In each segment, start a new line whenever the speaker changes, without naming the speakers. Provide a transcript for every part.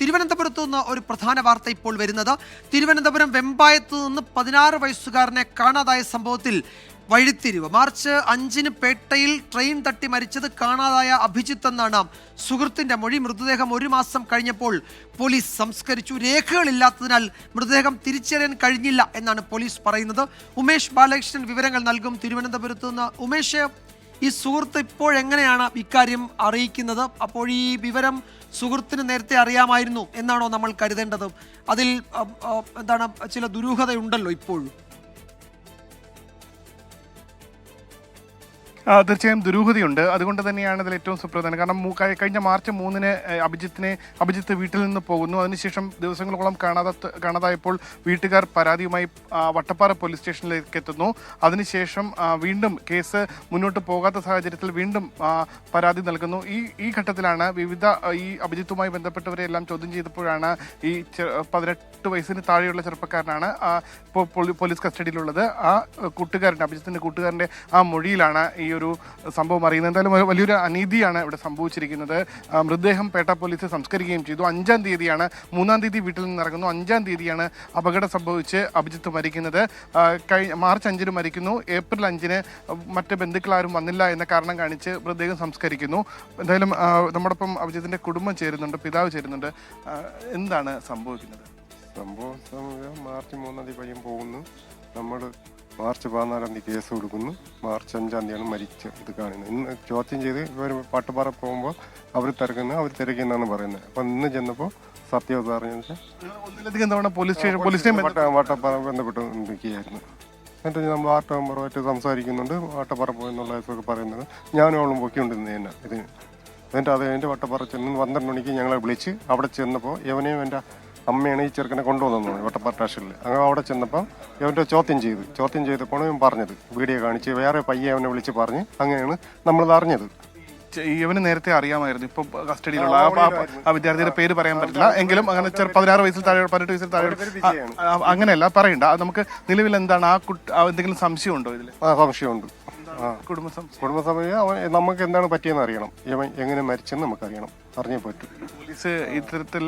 തിരുവനന്തപുരത്തു നിന്ന് ഒരു പ്രധാന വാർത്ത ഇപ്പോൾ വരുന്നത്. തിരുവനന്തപുരം വെമ്പായത്ത് നിന്ന് 16 വയസ്സുകാരനെ കാണാതായ സംഭവത്തിൽ വഴിത്തിരിവ്. മാർച്ച് 5-ന് പേട്ടയിൽ ട്രെയിൻ തട്ടി മരിച്ചത് കാണാതായ അഭിജിത്ത് എന്നാണ് സുഹൃത്തിന്റെ മൊഴി. മൃതദേഹം 1 മാസം കഴിഞ്ഞപ്പോൾ പോലീസ് സംസ്കരിച്ചു. രേഖകളില്ലാത്തതിനാൽ മൃതദേഹം തിരിച്ചറിയാൻ കഴിഞ്ഞില്ല എന്നാണ് പോലീസ് പറയുന്നത്. ഉമേഷ് ബാലകൃഷ്ണൻ വിവരങ്ങൾ നൽകും തിരുവനന്തപുരത്ത് നിന്ന്. ഉമേഷ്, ഈ സുഹൃത്ത് ഇപ്പോഴെങ്ങനെയാണ് ഇക്കാര്യം അറിയിക്കുന്നത്? അപ്പോൾ ഈ വിവരം സുഹൃത്തിന് നേരത്തെ അറിയാമായിരുന്നു എന്നാണോ നമ്മൾ കരുതേണ്ടത്? അതിൽ എന്താണ് ചില ദുരൂഹതയുണ്ടല്ലോ ഇപ്പോഴും.
തീർച്ചയായും ദുരൂഹതയുണ്ട്. അതുകൊണ്ട് തന്നെയാണ് ഇതിൽ ഏറ്റവും സുപ്രധാനം. കാരണം കഴിഞ്ഞ മാർച്ച് 3-ന് അഭിജിത്ത് വീട്ടിൽ നിന്ന് പോകുന്നു. അതിനുശേഷം ദിവസങ്ങളോളം കാണാതായപ്പോൾ വീട്ടുകാർ പരാതിയുമായി വട്ടപ്പാറ പോലീസ് സ്റ്റേഷനിലേക്ക് എത്തുന്നു. അതിനുശേഷം വീണ്ടും കേസ് മുന്നോട്ട് പോകാത്ത സാഹചര്യത്തിൽ വീണ്ടും പരാതി നൽകുന്നു. ഈ ഘട്ടത്തിലാണ് ഈ അഭിജിത്തുമായി ബന്ധപ്പെട്ടവരെ എല്ലാം ചോദ്യം ചെയ്തപ്പോഴാണ് ഈ 18 വയസ്സിന് താഴെയുള്ള ചെറുപ്പക്കാരനാണ് ഇപ്പോൾ പോലീസ് കസ്റ്റഡിയിലുള്ളത്. ആ അഭിജിത്തിന്റെ കൂട്ടുകാരന്റെ ആ മൊഴിയിലാണ് ഈ ഒരു സംഭവം അറിയുന്നത്. എന്തായാലും വലിയൊരു അനീതിയാണ് ഇവിടെ സംഭവിച്ചിരിക്കുന്നത്. മൃതദേഹം പേട്ട പോലീസ് സംസ്കരിക്കുകയും ചെയ്തു. 5-ാം തീയതിയാണ്, 3-ാം തീയതി വീട്ടിൽ നിന്ന് ഇറങ്ങുന്നു. 5-ാം തീയതിയാണ് അപകടം സംഭവിച്ച് അഭിജിത്ത് മരിക്കുന്നത്. മാർച്ച് 5-ന് മരിക്കുന്നു. ഏപ്രിൽ 5-ന് മറ്റ് ബന്ധുക്കളാരും വന്നില്ല എന്ന കാരണം കാണിച്ച് മൃതദേഹം സംസ്കരിക്കുന്നു. എന്തായാലും നമ്മോടൊപ്പം അഭിജിത്തിന്റെ കുടുംബം ചേരുന്നുണ്ട്, പിതാവ് ചേരുന്നുണ്ട്. എന്താണ് സംഭവിക്കുന്നത്?
മാർച്ച് 3-ാം തീയതി പയ്യൻ പോകുന്നു. നമ്മൾ മാർച്ച് 14-ാം തീയതി കേസ് കൊടുക്കുന്നു. മാർച്ച് 5-ാം തീയതിയാണ് മരിച്ച ഇത് കാണുന്നത്. ഇന്ന് ചോദ്യം ചെയ്ത് ഇവർ പാട്ടുപാറ പോകുമ്പോൾ അവർ തിരക്കുന്നതാണ് പറയുന്നത്. അപ്പം ഇന്ന് ചെന്നപ്പോൾ സത്യം അറിഞ്ഞത് വട്ടപ്പാറ ബന്ധപ്പെട്ട് നിൽക്കുകയായിരുന്നു. എന്നിട്ട് നമ്മൾ വാർഡ് മെമ്പറുമായിട്ട് സംസാരിക്കുന്നുണ്ട്. വട്ടപ്പാറ പോയെന്നുള്ള ഇതൊക്കെ പറയുന്നത് ഞാനും അവളും പൊക്കിക്കൊണ്ടിരുന്നത് തന്നെ ഇതിന്. എന്നിട്ട് അത് എൻ്റെ വട്ടപ്പാറ ചെന്ന് 12 മണിക്ക് ഞങ്ങളെ വിളിച്ച് അവിടെ ചെന്നപ്പോൾ യവനെയും എൻ്റെ അമ്മയാണ് ഈ ചെറുക്കനെ കൊണ്ടുവന്നു വട്ടപ്പാറ സ്റ്റേഷനിൽ. അങ്ങനെ അവിടെ ചെന്നപ്പോൾ ഇവൻ്റെ ചോദ്യം ചെയ്തപ്പോൾ ഇവൻ പറഞ്ഞത് വീഡിയോ കാണിച്ച് വേറെ പയ്യെ അവനെ വിളിച്ച് പറഞ്ഞ് അങ്ങനെയാണ് നമ്മളിത് അറിഞ്ഞത്.
ഇവന് നേരത്തെ അറിയാമായിരുന്നു. ഇപ്പൊ കസ്റ്റഡിയിലുള്ള ആ വിദ്യാർത്ഥിയുടെ പേര് പറയാൻ പറ്റില്ല എങ്കിലും അങ്ങനെ 16 വയസ്സിൽ താഴെ 18 വയസ്സിൽ താഴെ അങ്ങനെയല്ല പറയണ്ട. നമുക്ക് നിലവിൽ എന്താണ് എന്തെങ്കിലും സംശയമുണ്ടോ ഇതിൽ?
സംശയമുണ്ട്. കുടുംബസമയം നമുക്ക് എന്താണ് പറ്റിയെന്ന് അറിയണം. എങ്ങനെ മരിച്ചെന്ന് നമുക്കറിയണം, അറിഞ്ഞേ പറ്റും.
പോലീസ് ഇത്തരത്തിൽ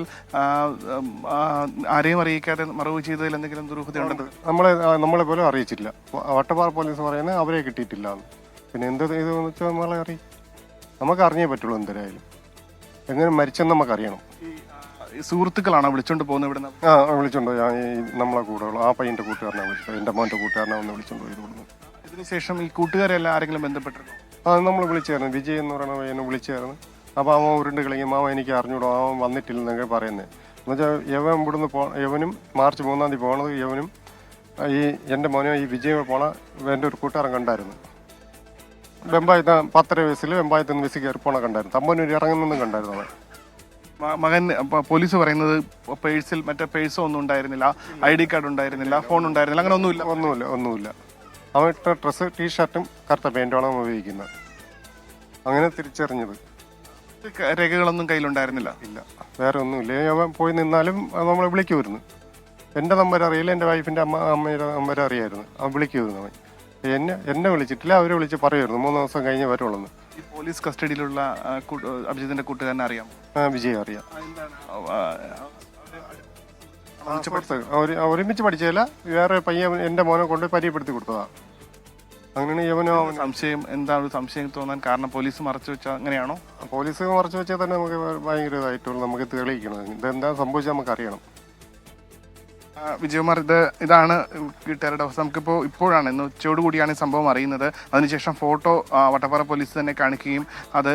ആരെയും അറിയിക്കാതെ മറവ് ചെയ്തതിൽ എന്തെങ്കിലും ദുരൂഹതയുണ്ടെന്ന്
നമ്മളെ പോലും അറിയിച്ചില്ല. വട്ടപ്പാറ പോലീസ് പറയുന്നത് അവരെ കിട്ടിയിട്ടില്ല. പിന്നെ എന്ത് ഇതെന്ന് വെച്ചാൽ നമ്മളെ അറിയും, നമുക്ക് അറിഞ്ഞേ പറ്റുള്ളൂ. എന്തായാലും എങ്ങനെ മരിച്ചെന്ന് നമുക്കറിയണം.
സുഹൃത്തുക്കളാണോ വിളിച്ചോണ്ട് പോകുന്നത് ഇവിടുന്ന്?
വിളിച്ചോണ്ടോ നമ്മളെ കൂടെ ആ പയ്യന്റെ കൂട്ടുകാരനെ വിളിച്ചത്, എന്റെ മോന്റെ കൂട്ടുകാരനെ ഒന്ന് വിളിച്ചോണ്ട് പോയി ഇവിടുന്ന്.
ഇതിനുശേഷം ഈ കൂട്ടുകാരെല്ലാം ആരെങ്കിലും ബന്ധപ്പെട്ടിരുന്നു?
നമ്മൾ വിളിച്ചായിരുന്നു. വിജയ് എന്ന് പറയുന്ന പയ്യനെ വിളിച്ചായിരുന്നു. അപ്പോൾ അവൻ ഉരുണ്ട് കളിക്കും. അവൻ എനിക്ക് അറിഞ്ഞൂടോ, അവൻ വന്നിട്ടില്ലെന്നൊക്കെ പറയുന്നത്. എന്നുവെച്ചാൽ യവനും മാർച്ച് 3-ാം തീയതി പോകണത് യവനും ഈ എൻ്റെ മോനും ഈ വിജയ് പോണ എൻ്റെ ഒരു കൂട്ടുകാരൻ കണ്ടായിരുന്നു. വെമ്പായത്ത് 10 വയസ്സിൽ വെമ്പായത്ത് നിന്ന് ബസ് കയറി പോണ കണ്ടായിരുന്നു. തമ്മനൂർ ഇറങ്ങുന്നതും കണ്ടായിരുന്നു അവൻ.
മകൻ പോലീസ് പറയുന്നത് പേഴ്സിൽ മറ്റേ പേഴ്സോ ഒന്നും ഉണ്ടായിരുന്നില്ല, ID കാർഡ് ഉണ്ടായിരുന്നില്ല, ഫോൺ ഉണ്ടായിരുന്നില്ല, അങ്ങനെ
ഒന്നുമില്ല. അവൻ ഇട്ട ഡ്രസ്സ് ടീഷർട്ടും കറുത്ത പാൻറ്റുമാണ് അവൻ ഉപയോഗിക്കുന്നത്. അങ്ങനെ തിരിച്ചറിഞ്ഞത്.
രേഖകളൊന്നും കയ്യിലുണ്ടായിരുന്നില്ല?
ഇല്ല, വേറെ ഒന്നുമില്ല. അവൻ പോയി നിന്നാലും നമ്മളെ വിളിക്കുമായിരുന്നു. എൻ്റെ നമ്പർ അറിയില്ല, എൻ്റെ വൈഫിൻ്റെ അമ്മയുടെ നമ്പർ അറിയായിരുന്നു. അവൻ വിളിക്കുമായിരുന്നു. അവൻ എന്നെ വിളിച്ചിട്ടില്ല, അവരെ വിളിച്ച് പറയുമായിരുന്നു 3 ദിവസം കഴിഞ്ഞ് വരുള്ളൂ.
ഈ പോലീസ് കസ്റ്റഡിയിലുള്ള അഭിജിത്തിന്റെ കൂട്ടുകാരനെ അറിയാം?
വിജയ് അറിയാം. ഒരുമിച്ച് പഠിച്ചതല്ല, വേറെ പയ്യൻ എൻ്റെ മോനെ കൊണ്ട് പരിചയപ്പെടുത്തി കൊടുത്തതാ. അങ്ങനെയാണ് യവനോ.
സംശയം തോന്നാൻ കാരണം പോലീസ് മറച്ചു വെച്ചാൽ അങ്ങനെയാണോ?
പോലീസ് മറച്ചു വെച്ചാൽ തന്നെ നമുക്ക് ഭയങ്കര ഇതായിട്ടുള്ളൂ. നമുക്ക് തെളിയിക്കണം, ഇതെന്താ സംഭവിച്ചാൽ നമുക്ക് അറിയണം.
വിജയകുമാർ, ഇതാണ് വീട്ടുകാരുടെ അവസ്ഥ. ഇപ്പോഴാണ് ഇന്ന് ഉച്ചയോട് കൂടിയാണ് ഈ സംഭവം അറിയുന്നത്. അതിനുശേഷം ഫോട്ടോ വട്ടപ്പാറ പോലീസ് തന്നെ കാണിക്കുകയും അത്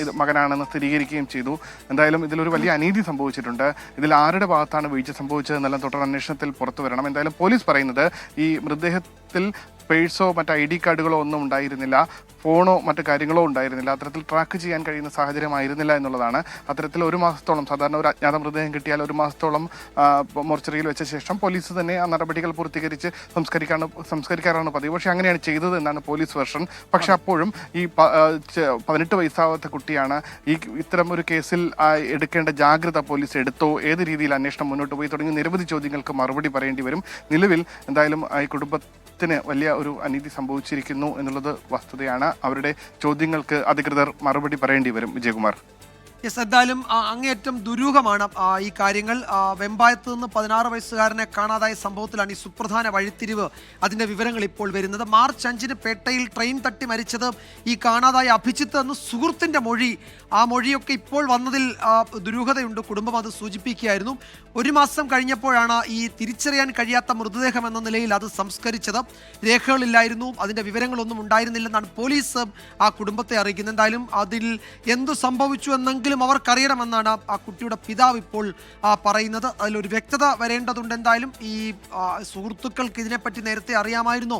ഇത് മകനാണെന്ന് സ്ഥിരീകരിക്കുകയും ചെയ്തു. എന്തായാലും ഇതിലൊരു വലിയ അനീതി സംഭവിച്ചിട്ടുണ്ട്. ഇതിൽ ആരുടെ ഭാഗത്താണ് വീഴ്ച സംഭവിച്ചത് എന്നെല്ലാം തുടർ അന്വേഷണത്തിൽ പുറത്തു വരണം. എന്തായാലും പോലീസ് പറയുന്നത് ഈ മൃതദേഹത്തിൽ പേഴ്സോ മറ്റ് ID കാർഡുകളോ ഒന്നും ഉണ്ടായിരുന്നില്ല, ഫോണോ മറ്റു കാര്യങ്ങളോ ഉണ്ടായിരുന്നില്ല. അത്തരത്തിൽ ട്രാക്ക് ചെയ്യാൻ കഴിയുന്ന സാഹചര്യമായിരുന്നില്ല എന്നുള്ളതാണ്. അത്തരത്തിൽ 1 മാസത്തോളം, സാധാരണ ഒരു അജ്ഞാത മൃതദേഹം കിട്ടിയാൽ 1 മാസത്തോളം മോർച്ചറിയിൽ വെച്ച ശേഷം പോലീസ് തന്നെ ആ നടപടികൾ പൂർത്തീകരിച്ച് സംസ്കരിക്കാറാണ് പതിവ്. പക്ഷേ അങ്ങനെയാണ് ചെയ്തത് എന്നാണ് പോലീസ് വെർഷൻ. പക്ഷെ അപ്പോഴും ഈ 18 വയസ്സാവാത്ത കുട്ടിയാണ്. ഇത്തരം ഒരു കേസിൽ എടുക്കേണ്ട ജാഗ്രത പോലീസ് എടുത്തോ, ഏത് രീതിയിൽ അന്വേഷണം മുന്നോട്ട് പോയി തുടങ്ങി നിരവധി ചോദ്യങ്ങൾക്ക് മറുപടി പറയേണ്ടി വരും. നിലവിൽ എന്തായാലും ഈ കുടുംബത്തിന് വലിയ ഒരു അനീതി സംഭവിച്ചിരിക്കുന്നു എന്നുള്ളത് വസ്തുതയാണ്. അവരുടെ ചോദ്യങ്ങൾക്ക് അധികൃതർ മറുപടി പറയേണ്ടി വരും. വിജയകുമാർ.
യെസ്, എന്തായാലും അങ്ങേയറ്റം ദുരൂഹമാണ് ഈ കാര്യങ്ങൾ. വെമ്പായത്ത് നിന്ന് 16 വയസ്സുകാരനെ കാണാതായ സംഭവത്തിലാണ് ഈ സുപ്രധാന വഴിത്തിരിവ്. അതിന്റെ വിവരങ്ങൾ ഇപ്പോൾ വരുന്നത്. മാർച്ച് 5-ന് പേട്ടയിൽ ട്രെയിൻ തട്ടി മരിച്ചത് ഈ കാണാതായ അഭിജിത്ത് എന്ന സുഹൃത്തിന്റെ മൊഴി. ആ മൊഴിയൊക്കെ ഇപ്പോൾ വന്നതിൽ ദുരൂഹതയുണ്ട്. കുടുംബം അത് സൂചിപ്പിക്കുകയായിരുന്നു. 1 മാസം കഴിഞ്ഞപ്പോഴാണ് ഈ തിരിച്ചറിയാൻ കഴിയാത്ത മൃതദേഹം എന്ന നിലയിൽ അത് സംസ്കരിച്ചത്. രേഖകളില്ലായിരുന്നു, അതിന്റെ വിവരങ്ങളൊന്നും ഉണ്ടായിരുന്നില്ലെന്നാണ് പോലീസ് ആ കുടുംബത്തെ അറിയിക്കുന്നത്. എന്തായാലും അതിൽ എന്തു സംഭവിച്ചു എന്നെങ്കിലും അവർക്കറിയണമെന്നാണ് ആ കുട്ടിയുടെ പിതാവ് ഇപ്പോൾ പറയുന്നത്. അതിലൊരു വ്യക്തത വരേണ്ടതുണ്ട്. എന്തായാലും ഈ സുഹൃത്തുക്കൾക്ക് ഇതിനെപ്പറ്റി നേരത്തെ അറിയാമായിരുന്നോ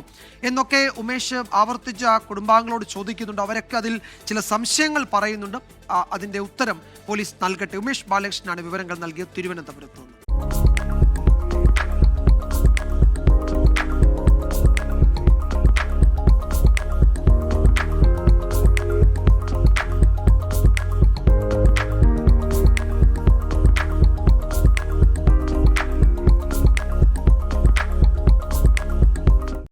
എന്നൊക്കെ ഉമേഷ് ആവർത്തിച്ച് ആ കുടുംബാംഗങ്ങളോട് ചോദിക്കുന്നുണ്ട്. അവരൊക്കെ അതിൽ ചില സംശയങ്ങൾ പറയുന്നുണ്ട്. അതിന്റെ ഉത്തരം പോലീസ് നൽകട്ടെ. ഉമേഷ് ബാലകൃഷ്ണനാണ് വിവരങ്ങൾ നൽകിയത് തിരുവനന്തപുരത്ത് നിന്ന്.